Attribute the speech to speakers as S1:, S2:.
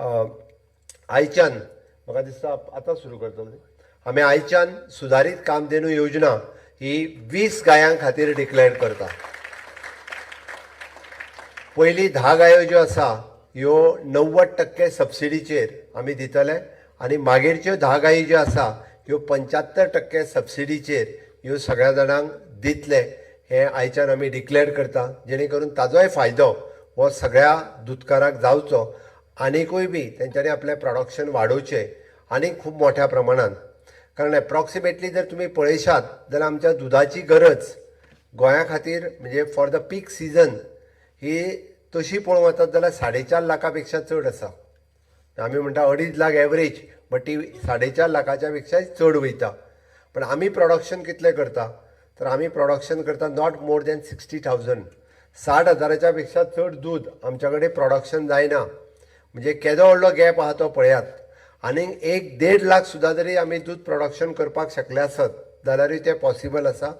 S1: आयच्यान म्हाका दिसता आतां सुरू करतले आमी आयच्यान सुदारीत कामधेनू योजना ही 20 गायां खातीर डिक्लेअर करता. पयली 10 गायो ज्यो आसा ह्यो 90% सबसिडीचेर आमी दितले आनी मागीरच्यो 10 गायी ज्यो आसा ह्यो 75% सबसिडीचेर ह्यो सगळ्या जाणांक दितले. हे आयच्यान आमी डिक्लेअर करता जेणे करून ताजोय फायदो हो सगळ्या दुधकारांक जावचो आनीकूय बी तेंच्यांनी आपलें प्रोडक्शन वाडोवचें आनी खूब मोठ्या प्रमाणात. कारण एप्रॉक्सिमेटली जर तुमी पळयशात जाल्यार आमच्या दुधाची गरज गोंया खातीर म्हणजे फॉर द पीक सिजन ही तशी पळोवंक वचत जाल्यार 4.5 लाखा पेक्षा चड आसा. आमी म्हणटा 2.5 लाख एवरेज बट ती 4.5 लाखाच्या पेक्षाय चड वयता. पण आमी प्रोडक्शन कितलें करता तर आमी प्रोडक्शन करता नॉट मोर दॅन 60,000. 60,000च्या पेक्षा चड दूध आमच्या कडेन प्रोडक्शन जायना. म्हणजे केदो व्हडलो गॅप आहा तो पळयात. आनीक 1-1.5 लाख सुद्दां जरी आमी दूध प्रोडक्शन करपाक शकले आसत जाल्यारूय तें पॉसिबल आसा.